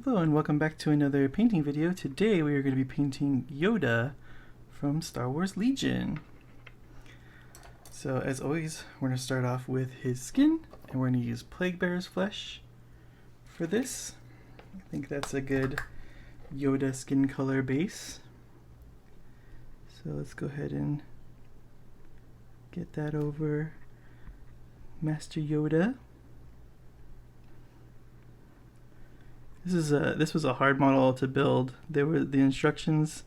Hello and welcome back to another painting video. Today we are going to be painting Yoda from Star Wars Legion. So as always, we're going to start off with his skin, and we're going to use Plague Bearer's flesh for this. I think that's a good Yoda skin color base. So let's go ahead and get that over Master Yoda. This was a hard model to build. The instructions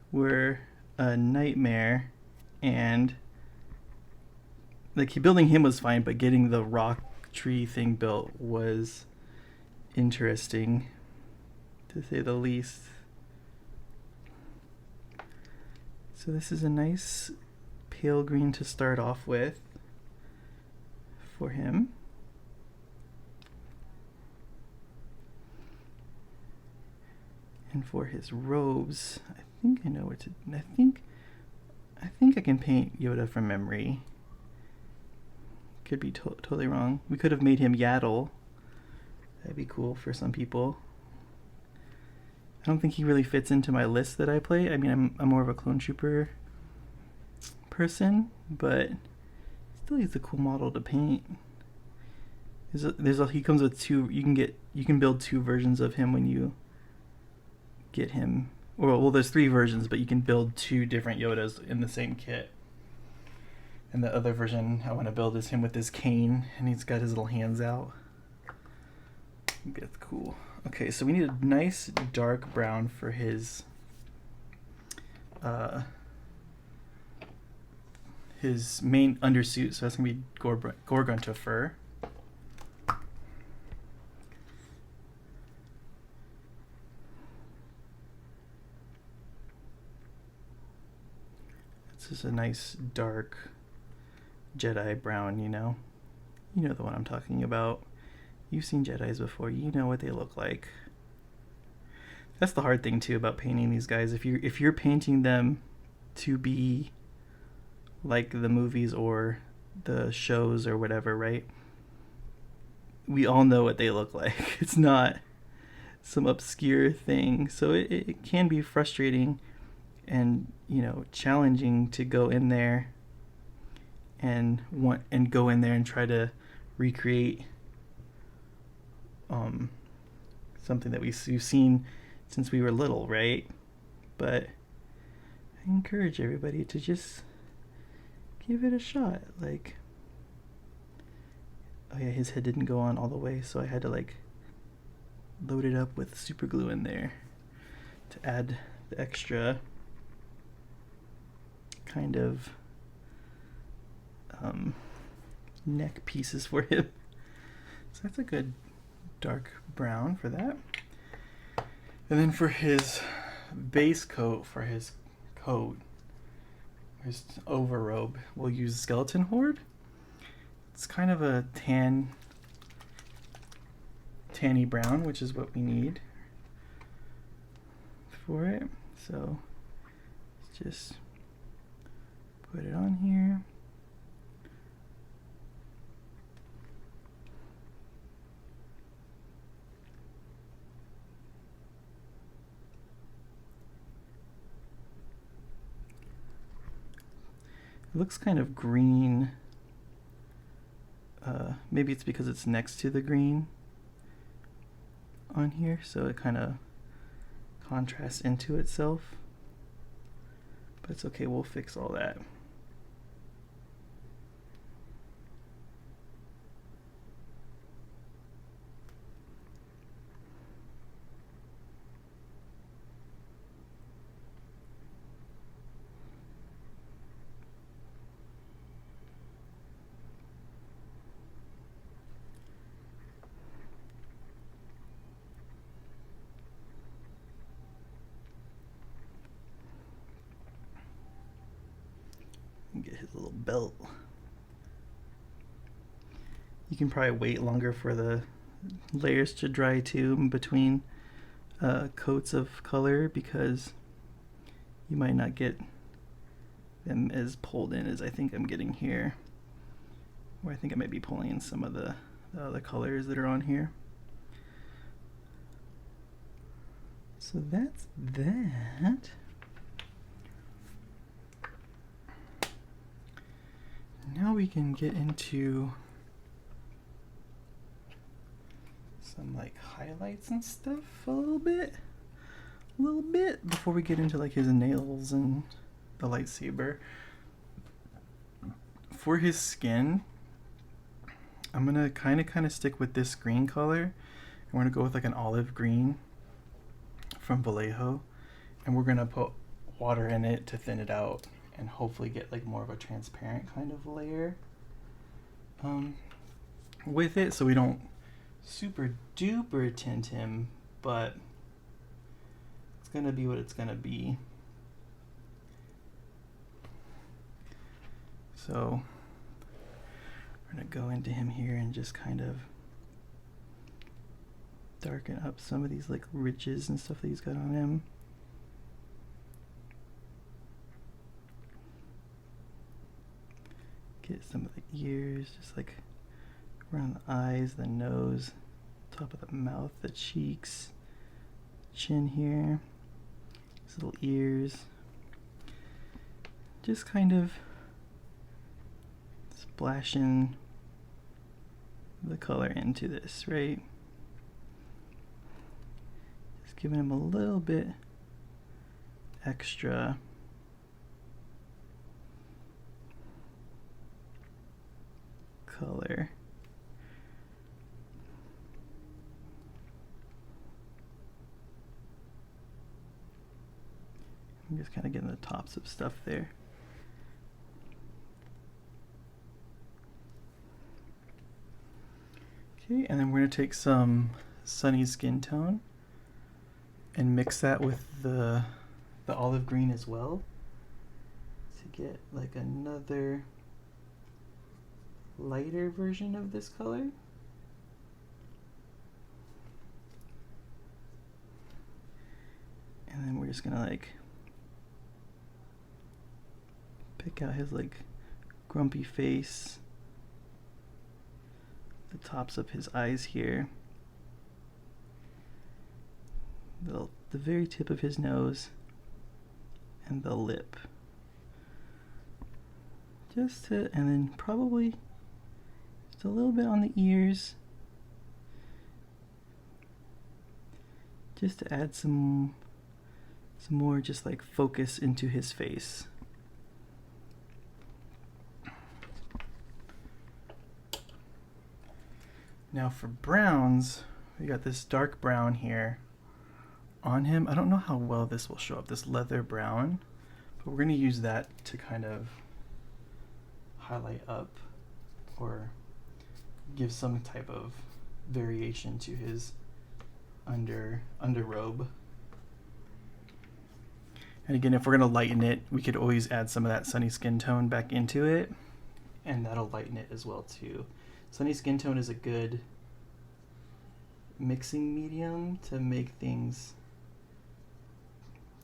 were a nightmare, and like building him was fine, but getting the rock tree thing built was interesting, to say the least. So this is a nice pale green to start off with for him. And for his robes, I think I know what to. I think I can paint Yoda from memory. Could be totally wrong. We could have made him Yaddle. That'd be cool for some people. I don't think he really fits into my list that I play. I mean, I'm more of a Clone Trooper person, but still, he's a cool model to paint. He comes with two. You can build two versions of him when you get him. Well, there's three versions, but you can build two different Yodas in the same kit. And the other version I want to build is him with his cane, and he's got his little hands out. That's cool. Okay, so we need a nice dark brown for his main undersuit. So that's gonna be Gorgonta fur. This is a nice dark Jedi brown, you know the one I'm talking about. You've seen Jedis before, you know what they look like. That's the hard thing too about painting these guys. If you're painting them to be like the movies or the shows or whatever, right? We all know what they look like. It's not some obscure thing. So it can be frustrating and challenging to go in there and go in there and try to recreate something that we've seen since we were little, right? But I encourage everybody to just give it a shot. Like, oh yeah, his head didn't go on all the way, so I had to like load it up with super glue in there to add the extra kind of neck pieces for him. So that's a good dark brown for that. And then for his base coat, for his overrobe, we'll use Skeleton Horde. It's kind of a tanny brown, which is what we need for it. So let's just put it on here. It looks kind of green. Maybe it's because it's next to the green on here, so it kind of contrasts into itself. But it's okay, we'll fix all that. Get his little belt. You can probably wait longer for the layers to dry too in between coats of color, because you might not get them as pulled in as I think I'm getting here. Or I think I might be pulling in some of the other colors that are on here. So that's that. Now we can get into some like highlights and stuff a little bit before we get into like his nails and the lightsaber. For his skin, I'm gonna kind of stick with this green color. We're gonna go with like an olive green from Vallejo, and we're gonna put water in it to thin it out and hopefully get like more of a transparent kind of layer with it, so we don't super duper tint him, but it's gonna be what it's gonna be. So we're gonna go into him here and just kind of darken up some of these like ridges and stuff that he's got on him. Get some of the ears, just like around the eyes, the nose, top of the mouth, the cheeks, chin here, these little ears. Just kind of splashing the color into this, right? Just giving him a little bit extra color. I'm just kind of getting the tops of stuff there. Okay, and then we're going to take some Sunny Skin Tone and mix that with the olive green as well to get like another lighter version of this color. And then we're just gonna like pick out his like grumpy face, the tops of his eyes here, the very tip of his nose, and the lip. And then probably just a little bit on the ears, just to add some more just like focus into his face. Now for browns, we got this dark brown here on him. I don't know how well this will show up, this leather brown, but we're going to use that to kind of highlight up or give some type of variation to his underrobe. And again, if we're going to lighten it, we could always add some of that Sunny Skin Tone back into it, and that'll lighten it as well too. Sunny Skin Tone is a good mixing medium to make things,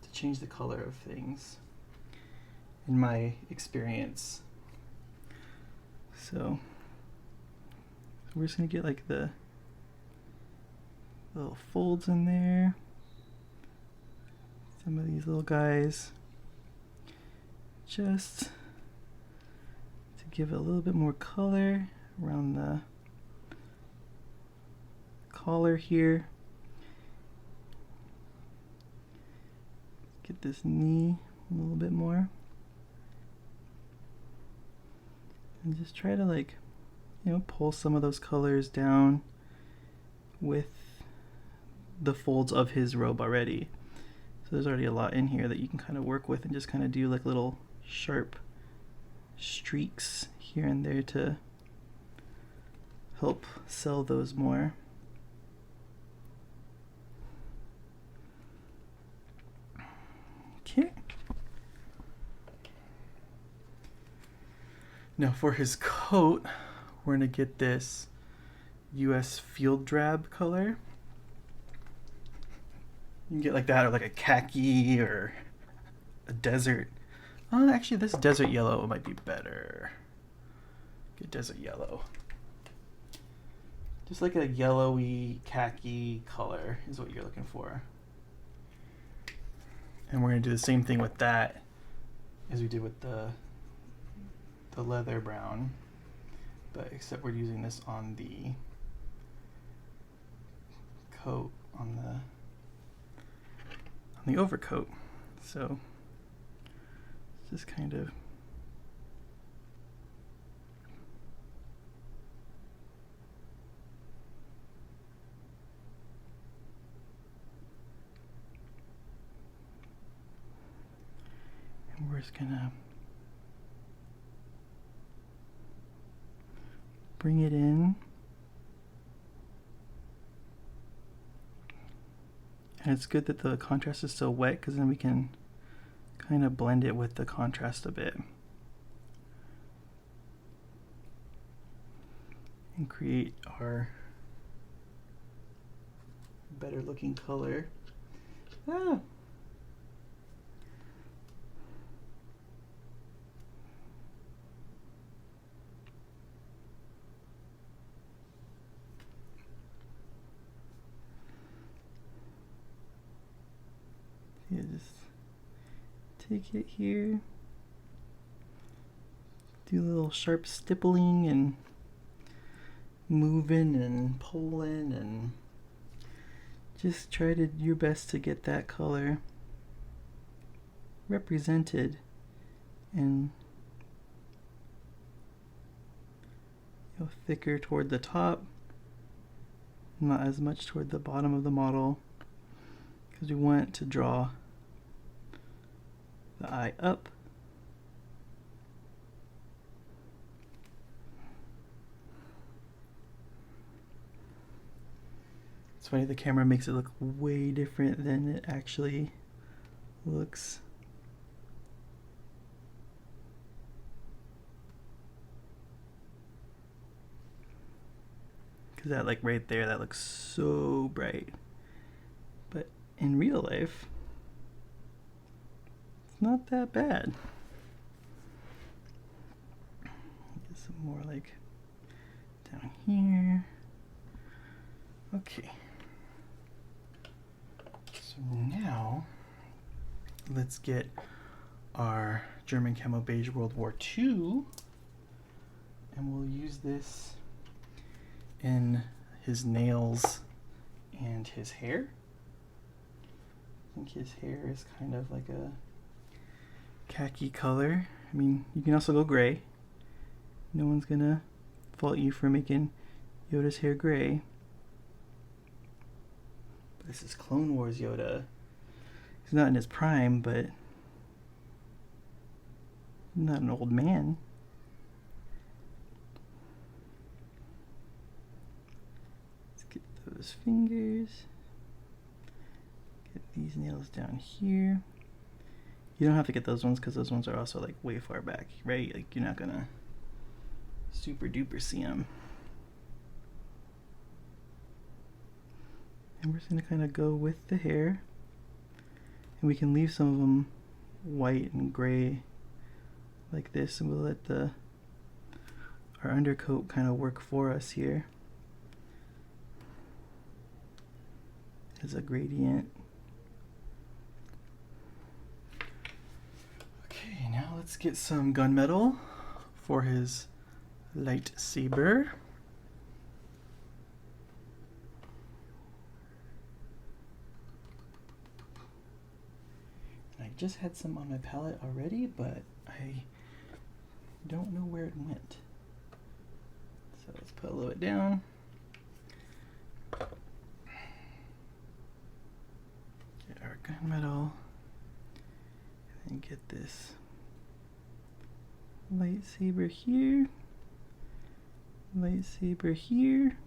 to change the color of things, in my experience. So we're just going to get like the little folds in there. Some of these little guys, just to give it a little bit more color around the collar here. Get this knee a little bit more. And just try to like, pull some of those colors down with the folds of his robe already. So there's already a lot in here that you can kind of work with and just kind of do like little sharp streaks here and there to help sell those more. Okay. Now for his coat, we're going to get this US Field Drab color. You can get like that, or like a khaki or a desert. Actually, this desert yellow might be better. Get desert yellow. Just like a yellowy khaki color is what you're looking for. And we're going to do the same thing with that as we did with the leather brown, but except we're using this on the coat, on the overcoat. So just kind of we're just gonna bring it in, and it's good that the contrast is still wet because then we can kind of blend it with the contrast a bit and create our better looking color. Ah. Yeah, just take it here, do a little sharp stippling and moving and pulling, and just try to do your best to get that color represented and thicker toward the top, not as much toward the bottom of the model, because we want to draw the eye up. It's funny, the camera makes it look way different than it actually looks. Because that, like right there, that looks so bright. But in real life, it's not that bad. Get some more like down here. Okay. So now let's get our German Camo Beige World War II, and we'll use this in his nails and his hair. I think his hair is kind of like a khaki color. I mean, you can also go gray. No one's gonna fault you for making Yoda's hair gray. But this is Clone Wars Yoda. He's not in his prime, but not an old man. Let's get those fingers. Get these nails down here. You don't have to get those ones because those ones are also like way far back, right? Like you're not gonna super duper see them. And we're just gonna kind of go with the hair, and we can leave some of them white and gray like this, and we'll let our undercoat kind of work for us here as a gradient. Okay, now let's get some gunmetal for his lightsaber. I just had some on my palette already, but I don't know where it went. So let's put a little bit down. Get our gunmetal. And get this lightsaber here. Lightsaber here.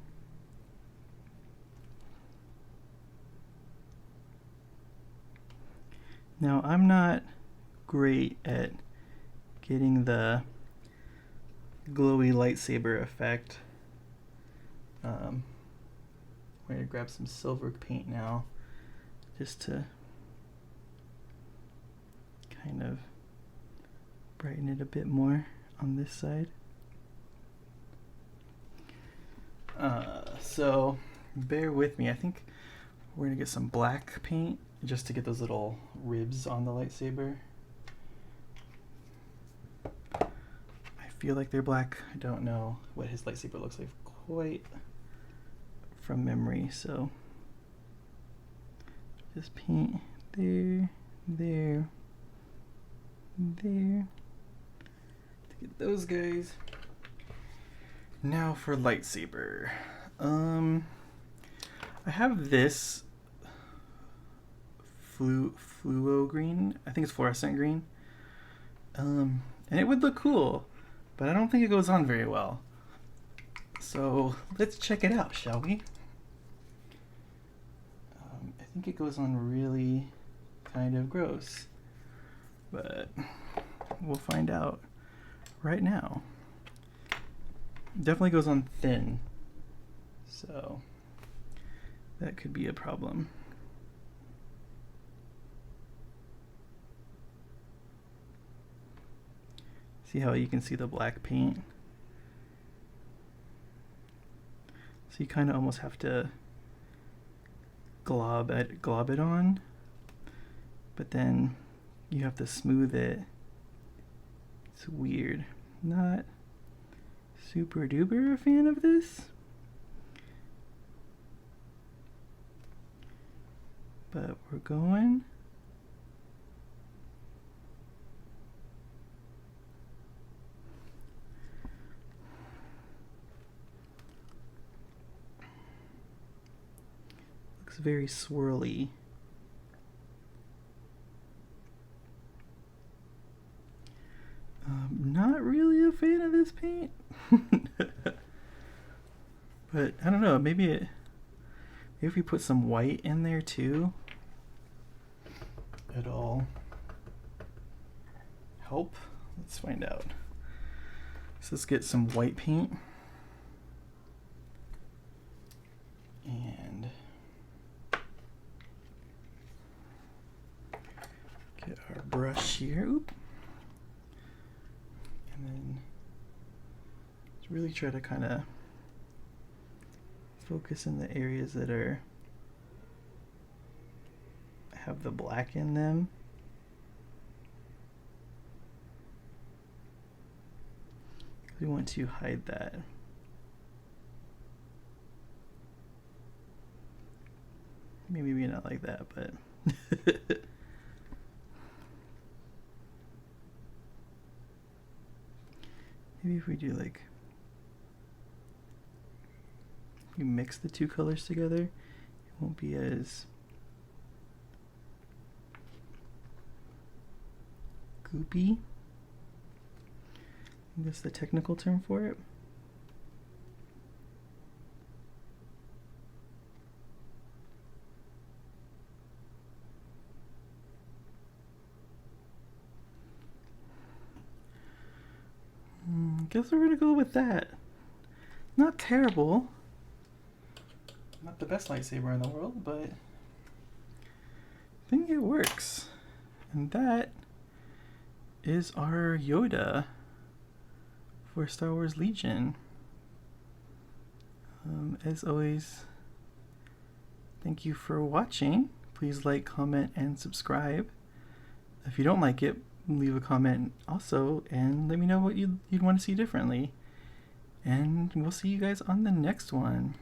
Now, I'm not great at getting the glowy lightsaber effect. I'm going to grab some silver paint now just to kind of brighten it a bit more on this side. So bear with me. I think We're gonna get some black paint just to get those little ribs on the lightsaber. I feel like they're black. I don't know what his lightsaber looks like quite from memory, so just paint there, there, there to get those guys. Now for lightsaber. I have this fluo green. I think it's fluorescent green. And it would look cool, but I don't think it goes on very well. So let's check it out, shall we? I think it goes on really kind of gross, but we'll find out right now. Definitely goes on thin, so that could be a problem. See how you can see the black paint? So you kind of almost have to glob it on, but then you have to smooth it. It's weird. Not super duper a fan of this, but we're going. Looks very swirly. Not really a fan of this paint. But I don't know, maybe if we put some white in there too, it'll help. Let's find out. So let's get some white paint and get our brush here. Oop. And then let's really try to kind of focus in the areas that have the black in them. We want to hide that. Maybe not like that, but maybe if we do like, you mix the two colors together, it won't be as goopy. That's the technical term for it. Guess we're gonna go with that. Not terrible. Not the best lightsaber in the world, but I think it works. And that is our Yoda for Star Wars Legion. As always, thank you for watching. Please like, comment, and subscribe. If you don't like it, leave a comment also and let me know what you'd want to see differently. And we'll see you guys on the next one.